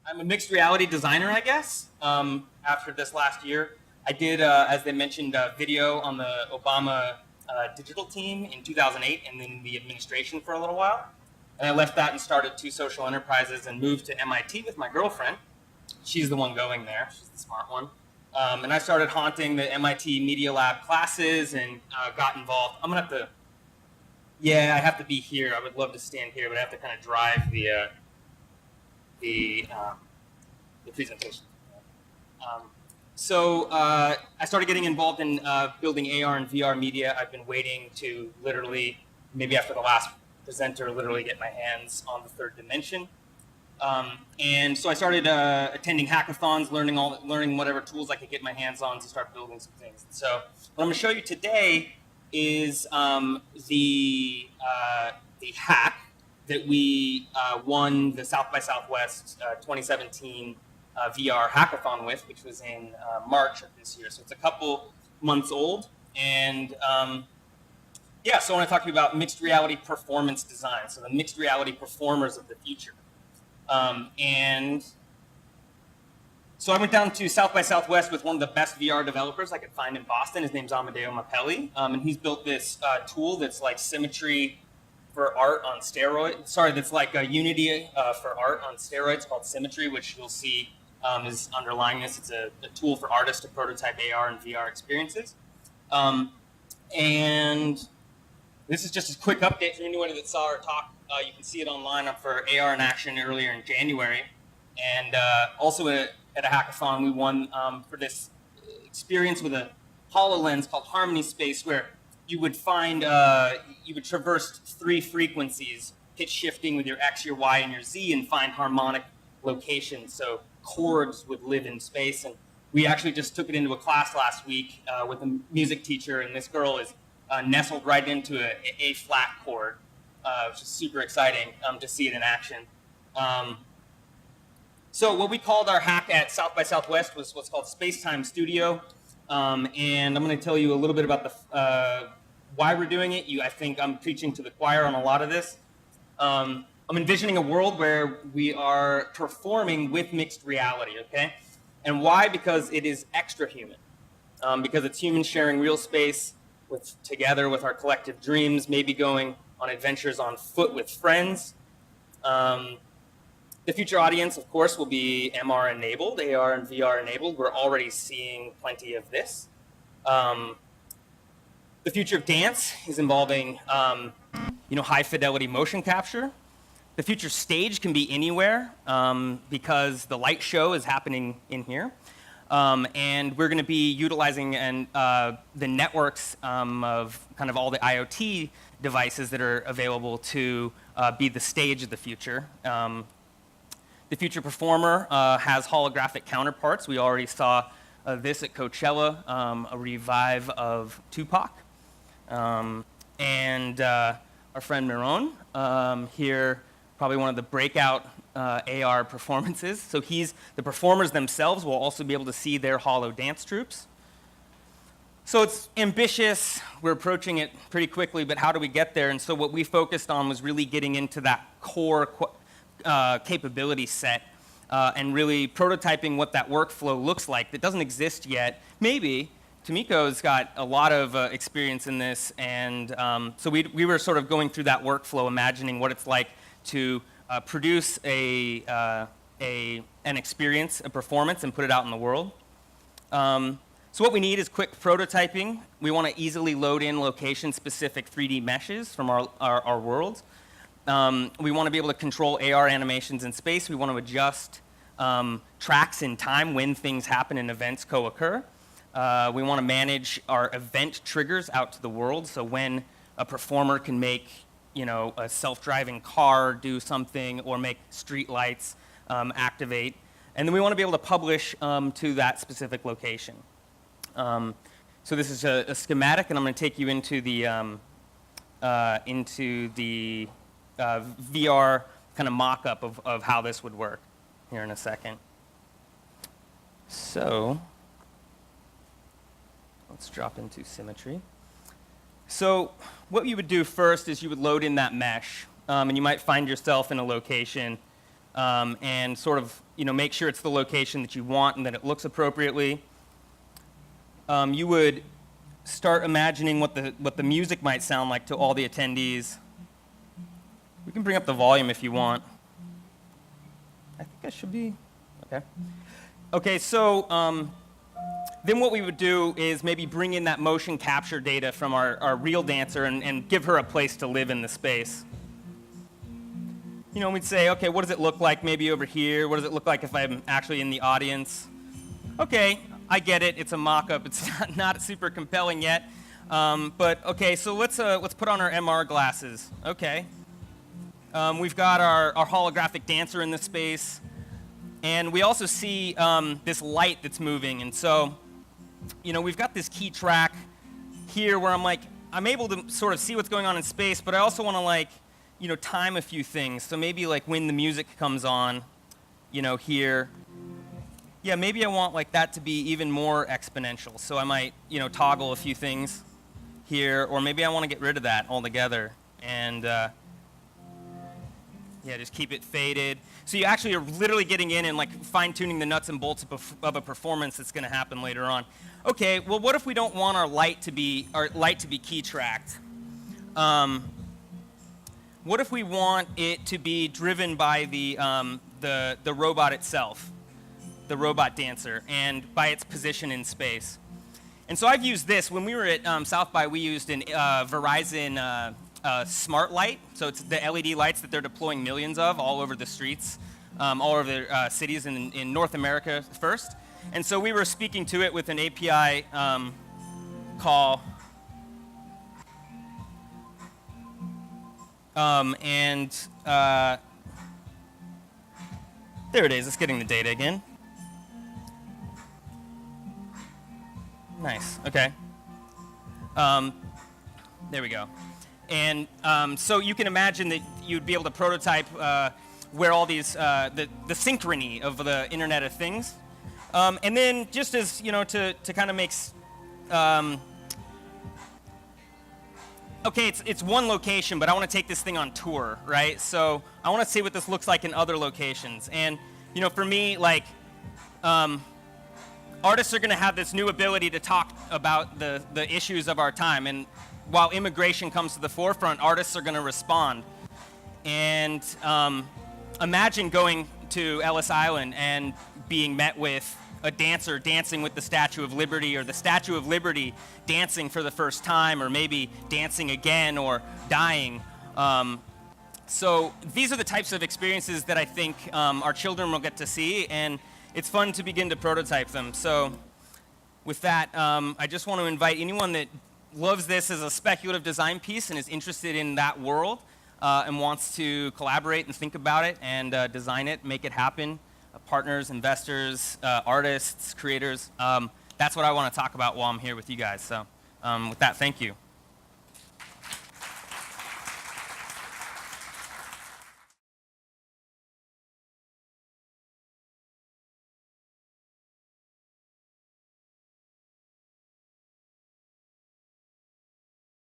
I'm a mixed reality designer, I guess. After this last year, I did, as they mentioned, video on the Obama digital team in 2008, and then the administration for a little while. And I left that and started two social enterprises and moved to MIT with my girlfriend. She's the one going there. She's the smart one. And I started haunting the MIT Media Lab classes and got involved. I'm gonna have to. Yeah, I have to be here. I would love to stand here, but I have to kind of drive the presentation. So I started getting involved in building AR and VR media. I've been waiting to literally, maybe after the last presenter, literally get my hands on the third dimension. And so I started attending hackathons, learning whatever tools I could get my hands on to start building some things. So what I'm going to show you today is the hack that we won the South by Southwest 2017 VR Hackathon with, which was in March of this year. So it's a couple months old. And yeah, so I want to talk to you about mixed reality performance design. So the mixed reality performers of the future. And so I went down to South by Southwest with one of the best VR developers I could find in Boston. His name's Amedeo Mapelli. And he's built this tool that's like symmetry for art on steroids. Sorry, that's like a Unity for art on steroids called Symmetry, which you'll see is underlying this. It's a tool for artists to prototype AR and VR experiences. And this is just a quick update for anyone that saw our talk. You can see it online for AR in Action earlier in January. And also at a hackathon, we won for this experience with a HoloLens called Harmony Space, where you would find, you would traverse 3 frequencies, pitch shifting with your X, your Y, and your Z, and find harmonic locations. So chords would live in space. And we actually just took it into a class last week with a music teacher, and this girl is nestled right into an A flat chord, which is super exciting to see it in action. So what we called our hack at South by Southwest was what's called Space-Time Studio. And I'm going to tell you a little bit about the why we're doing it. I think I'm preaching to the choir on a lot of this. I'm envisioning a world where we are performing with mixed reality, okay? And why? Because it is extra human. Because it's humans sharing real space together with our collective dreams, maybe going on adventures on foot with friends. The future audience, of course, will be MR enabled, AR and VR enabled. We're already seeing plenty of this. The future of dance is involving high fidelity motion capture. The future stage can be anywhere because the light show is happening in here. And we're going to be utilizing the networks of kind of all the IoT devices that are available to be the stage of the future. The future performer has holographic counterparts. We already saw this at Coachella, a revive of Tupac. And our friend Miron here, probably one of the breakout AR performances. So the performers themselves will also be able to see their holo dance troops. So it's ambitious. We're approaching it pretty quickly, but how do we get there? And so what we focused on was really getting into that core capability set and really prototyping what that workflow looks like that doesn't exist yet. Maybe. Tomiko's got a lot of experience in this, and so we were sort of going through that workflow, imagining what it's like to produce an experience, a performance, and put it out in the world. So what we need is quick prototyping. We want to easily load in location-specific 3D meshes from our worlds. We want to be able to control AR animations in space. We want to adjust tracks in time when things happen and events co-occur. We want to manage our event triggers out to the world. So when a performer can make, a self-driving car do something or make street lights activate. And then we want to be able to publish to that specific location. So this is a schematic, and I'm going to take you into the VR kind of mock-up of how this would work here in a second. So let's drop into Symmetry. So what you would do first is you would load in that mesh, and you might find yourself in a location and sort of make sure it's the location that you want and that it looks appropriately. You would start imagining what the music might sound like to all the attendees. We can bring up the volume if you want. I think I should be, okay. Okay, so then what we would do is maybe bring in that motion capture data from our real dancer and give her a place to live in the space. We'd say, okay, what does it look like maybe over here? What does it look like if I'm actually in the audience? Okay, I get it. It's a mock-up. It's not super compelling yet. But okay, so let's put on our MR glasses. Okay. We've got our holographic dancer in the space, and we also see this light that's moving. And so, we've got this key track here where I'm able to sort of see what's going on in space, but I also want to time a few things. So maybe when the music comes on, here. Yeah, maybe I want that to be even more exponential. So I might toggle a few things here, or maybe I want to get rid of that altogether. And yeah, just keep it faded. So you actually are literally getting in and fine-tuning the nuts and bolts of a performance that's going to happen later on. Okay, well, what if we don't want our light to be key tracked? What if we want it to be driven by the robot itself, the robot dancer, and by its position in space? And so I've used this. When we were at South by, we used an Verizon smart light. So it's the LED lights that they're deploying millions of all over the streets, all over the cities in North America first. And so we were speaking to it with an API call. There it is. It's getting the data again. Nice. Okay. There we go. And so you can imagine that you'd be able to prototype where all these the synchrony of the Internet of Things, and then just as to kind of make okay, it's one location, but I want to take this thing on tour, right? So I want to see what this looks like in other locations. And for me, artists are going to have this new ability to talk about the issues of our time. And while immigration comes to the forefront, artists are going to respond. And imagine going to Ellis Island and being met with a dancer dancing with the Statue of Liberty, or the Statue of Liberty dancing for the first time, or maybe dancing again or dying. So these are the types of experiences that I think our children will get to see, and it's fun to begin to prototype them. So with that, I just want to invite anyone that loves this as a speculative design piece and is interested in that world and wants to collaborate and think about it and design it, make it happen, partners, investors, artists, creators. That's what I want to talk about while I'm here with you guys. So with that, thank you.